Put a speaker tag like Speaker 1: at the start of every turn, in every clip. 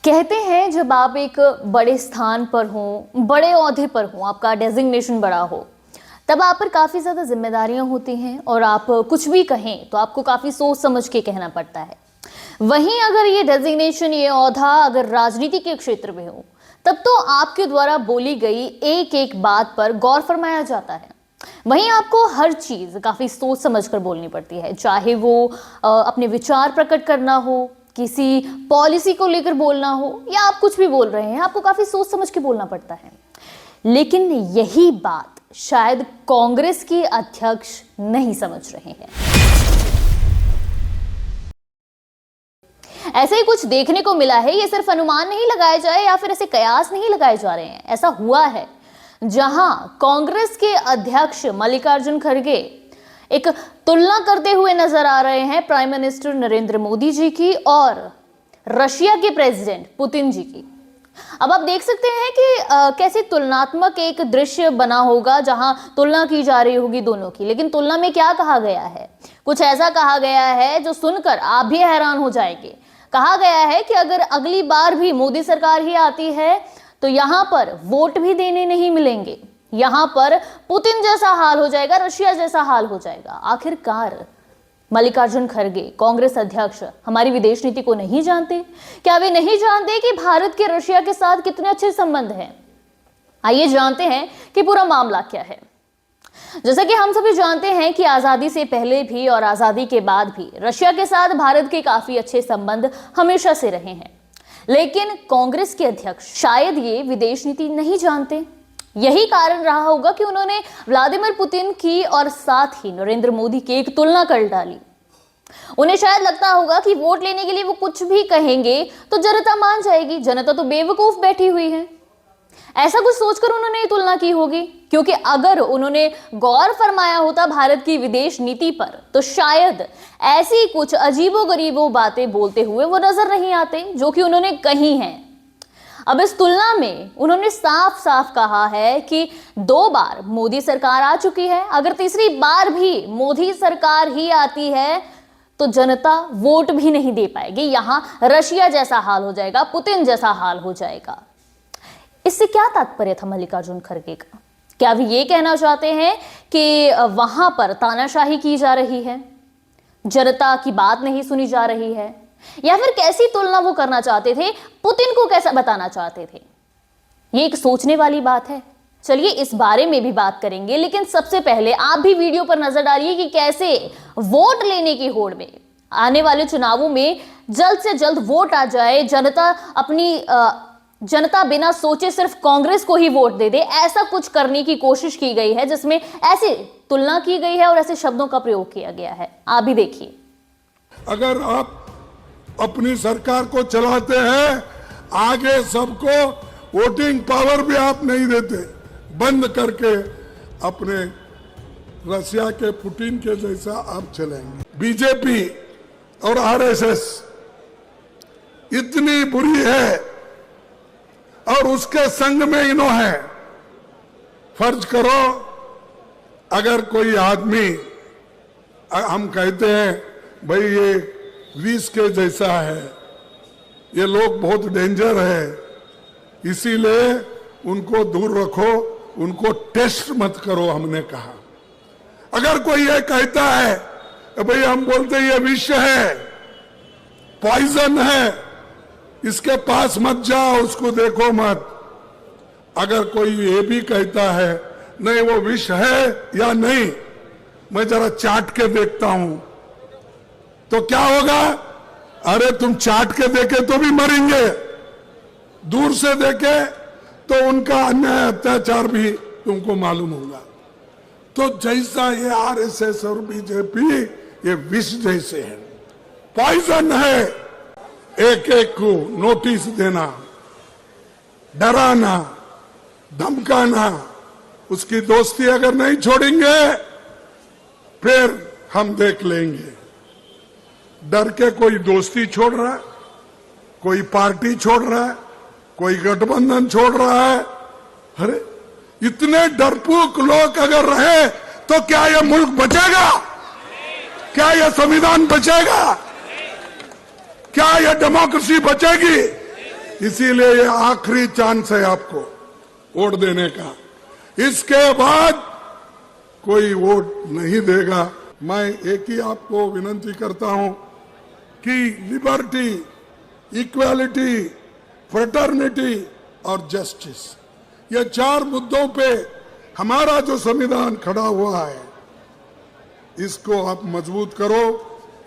Speaker 1: कहते हैं जब आप एक बड़े स्थान पर हों, बड़े ओहदे पर हों, आपका डेजिग्नेशन बड़ा हो, तब आप पर काफ़ी ज़्यादा जिम्मेदारियां होती हैं और आप कुछ भी कहें तो आपको काफ़ी सोच समझ के कहना पड़ता है। वहीं अगर ये डेजिग्नेशन, ये ओहदा अगर राजनीति के क्षेत्र में हो, तब तो आपके द्वारा बोली गई एक एक बात पर गौर फरमाया जाता है। वहीं आपको हर चीज़ काफ़ी सोच समझ कर बोलनी पड़ती है, चाहे वो अपने विचार प्रकट करना हो, किसी पॉलिसी को लेकर बोलना हो, या आप कुछ भी बोल रहे हैं, आपको काफ़ी सोच समझ के बोलना पड़ता है। लेकिन यही बात शायद कांग्रेस के अध्यक्ष नहीं समझ रहे हैं। ऐसे ही कुछ देखने को मिला है। ये सिर्फ अनुमान नहीं लगाया जाए या फिर ऐसे कयास नहीं लगाए जा रहे हैं, ऐसा हुआ है जहां कांग्रेस के अध्यक्ष मल्लिकार्जुन खड़गे एक तुलना करते हुए नजर आ रहे हैं प्राइम मिनिस्टर नरेंद्र मोदी जी की और रशिया के प्रेसिडेंट पुतिन जी की। अब आप देख सकते हैं कि कैसे तुलनात्मक एक दृश्य बना होगा जहां तुलना की जा रही होगी दोनों की। लेकिन तुलना में क्या कहा गया है? कुछ ऐसा कहा गया है जो सुनकर आप भी हैरान हो जाएंगे। कहा गया है कि अगर अगली बार भी मोदी सरकार ही आती है तो यहां पर वोट भी देने नहीं मिलेंगे, यहां पर पुतिन जैसा हाल हो जाएगा, रशिया जैसा हाल हो जाएगा। आखिरकार मल्लिकार्जुन खड़गे कांग्रेस अध्यक्ष हमारी विदेश नीति को नहीं जानते? क्या वे नहीं जानते कि भारत के रशिया के साथ कितने अच्छे संबंध हैं? आइए जानते हैं कि पूरा मामला क्या है। जैसा कि हम सभी जानते हैं कि आजादी से पहले भी और आजादी के बाद भी रशिया के साथ भारत के काफी अच्छे संबंध हमेशा से रहे हैं। लेकिन कांग्रेस के अध्यक्ष शायद ये विदेश नीति नहीं जानते। यही कारण रहा होगा कि उन्होंने व्लादिमीर पुतिन की और साथ ही नरेंद्र मोदी की एक तुलना कर डाली। उन्हें शायद लगता होगा कि वोट लेने के लिए वो कुछ भी कहेंगे तो जनता मान जाएगी, जनता तो बेवकूफ बैठी हुई है। ऐसा कुछ सोचकर उन्होंने ये तुलना की होगी, क्योंकि अगर उन्होंने गौर फरमाया होता भारत की विदेश नीति पर तो शायद ऐसी कुछ अजीबोगरीबो बातें बोलते हुए वो नजर नहीं आते जो कि उन्होंने कही हैं। अब इस तुलना में उन्होंने साफ साफ कहा है कि 2 बार मोदी सरकार आ चुकी है, अगर तीसरी बार भी मोदी सरकार ही आती है तो जनता वोट भी नहीं दे पाएगी, यहां रशिया जैसा हाल हो जाएगा, पुतिन जैसा हाल हो जाएगा। इससे क्या तात्पर्य था मल्लिकार्जुन खड़गे का? क्या वे ये कहना चाहते हैं कि वहां पर तानाशाही की जा रही है, जनता की बात नहीं सुनी जा रही है, या फिर कैसी तुलना वो करना चाहते थे, पुतिन को कैसा बताना चाहते थे? ये एक सोचने वाली बात है। चलिए इस बारे में भी बात करेंगे, लेकिन सबसे पहले आप भी वीडियो पर नजर डालिए कि कैसे वोट लेने की होड़ में आने वाले चुनावों में जल्द से जल्द वोट आ जाए, जनता बिना सोचे सिर्फ कांग्रेस को ही वोट दे दे। ऐसा कुछ करने की कोशिश की गई है जिसमें ऐसी तुलना की गई है और ऐसे शब्दों का प्रयोग किया गया है। आप भी देखिए।
Speaker 2: अगर आप अपनी सरकार को चलाते हैं, आगे सबको वोटिंग पावर भी आप नहीं देते, बंद करके अपने रशिया के पुतिन के जैसा आप चलेंगे। बीजेपी और आरएसएस इतनी बुरी है और उसके संग में इन्हों है। फर्ज करो अगर कोई आदमी, हम कहते हैं भाई ये विष के जैसा है, ये लोग बहुत डेंजर है, इसीलिए उनको दूर रखो, उनको टेस्ट मत करो, हमने कहा। अगर कोई ये कहता है भाई, हम बोलते ये विष है, पॉइजन है, इसके पास मत जाओ, उसको देखो मत। अगर कोई ये भी कहता है नहीं वो विष है या नहीं, मैं जरा चाट के देखता हूं, तो क्या होगा? अरे तुम चाट के देखे तो भी मरेंगे, दूर से देखे तो उनका अन्याय अत्याचार भी तुमको मालूम होगा। तो जैसा ये आरएसएस और बीजेपी ये विष जैसे है, पॉइजन है। एक एक को नोटिस देना, डराना, धमकाना, उसकी दोस्ती अगर नहीं छोड़ेंगे फिर हम देख लेंगे। डर के कोई दोस्ती छोड़ रहा है, कोई पार्टी छोड़ रहा है, कोई गठबंधन छोड़ रहा है। अरे इतने डरपोक लोग अगर रहे तो क्या यह मुल्क बचेगा? क्या यह संविधान बचेगा? क्या यह डेमोक्रेसी बचेगी? इसीलिए ये आखिरी चांस है आपको वोट देने का। इसके बाद कोई वोट नहीं देगा। मैं एक ही आपको विनती करता हूं कि लिबर्टी, इक्वालिटी, फ्रेटर्निटी और जस्टिस, ये 4 मुद्दों पे हमारा जो संविधान खड़ा हुआ है, इसको आप मजबूत करो,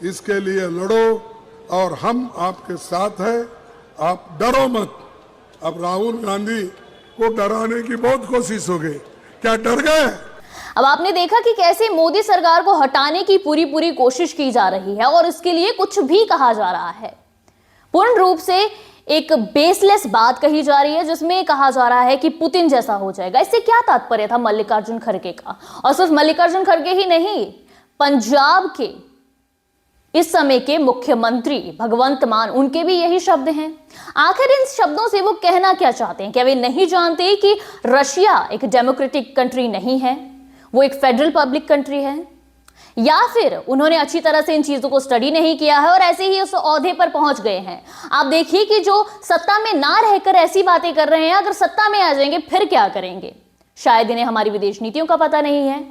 Speaker 2: इसके लिए लड़ो और हम आपके साथ हैं। आप डरो मत। अब राहुल गांधी को डराने की बहुत कोशिश हो गई, क्या डर गए?
Speaker 1: अब आपने देखा कि कैसे मोदी सरकार को हटाने की पूरी कोशिश की जा रही है और इसके लिए कुछ भी कहा जा रहा है। पूर्ण रूप से एक बेसलेस बात कही जा रही है जिसमें कहा जा रहा है कि पुतिन जैसा हो जाएगा। इससे क्या तात्पर्य था मल्लिकार्जुन खड़गे का? और सिर्फ मल्लिकार्जुन खड़गे ही नहीं, पंजाब के इस समय के मुख्यमंत्री भगवंत मान, उनके भी यही शब्द हैं। आखिर इन शब्दों से वो कहना क्या चाहते हैं? क्या वे नहीं जानते कि रशिया एक डेमोक्रेटिक कंट्री नहीं है, वो एक फेडरल पब्लिक कंट्री है? या फिर उन्होंने अच्छी तरह से इन चीजों को स्टडी नहीं किया है और ऐसे ही उस ओहदे पर पहुंच गए हैं? आप देखिए कि जो सत्ता में ना रहकर ऐसी बातें कर रहे हैं, अगर सत्ता में आ जाएंगे फिर क्या करेंगे? शायद इन्हें हमारी विदेश नीतियों का पता नहीं है,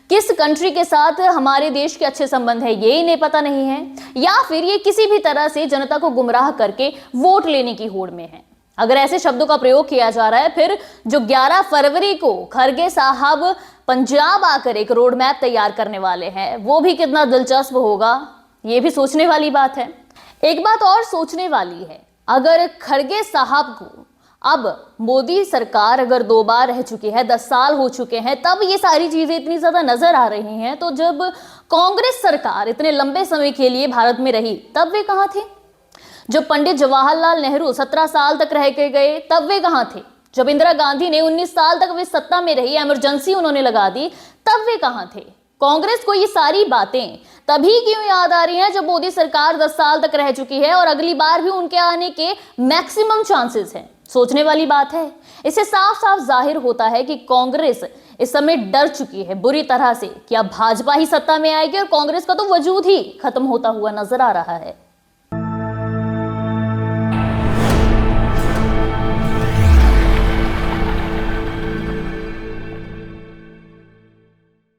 Speaker 1: किस कंट्री के साथ हमारे देश के अच्छे संबंध है ये इन्हें पता नहीं है, या फिर ये किसी भी तरह से जनता को गुमराह करके वोट लेने की होड़ में है। अगर ऐसे शब्दों का प्रयोग किया जा रहा है, फिर जो 11 फरवरी को खड़गे साहब पंजाब आकर एक रोड मैप तैयार करने वाले हैं, वो भी कितना दिलचस्प होगा, ये भी सोचने वाली बात है। एक बात और सोचने वाली है, अगर खड़गे साहब को अब मोदी सरकार अगर 2 बार रह चुकी है, 10 साल हो चुके हैं, तब ये सारी चीजें इतनी ज्यादा नजर आ रही हैं, तो जब कांग्रेस सरकार इतने लंबे समय के लिए भारत में रही तब वे कहां थे? जब पंडित जवाहरलाल नेहरू 17 साल तक रह के गए तब वे कहां थे? जब इंदिरा गांधी ने 19 साल तक वे सत्ता में रही, इमरजेंसी उन्होंने लगा दी, तब वे कहां थे? कांग्रेस को ये सारी बातें तभी क्यों याद आ रही हैं जब मोदी सरकार 10 साल तक रह चुकी है और अगली बार भी उनके आने के मैक्सिमम चांसेस हैं? सोचने वाली बात है। इससे साफ साफ जाहिर होता है कि कांग्रेस इस समय डर चुकी है बुरी तरह से कि अब भाजपा ही सत्ता में आएगी और कांग्रेस का तो वजूद ही खत्म होता हुआ नजर आ रहा है।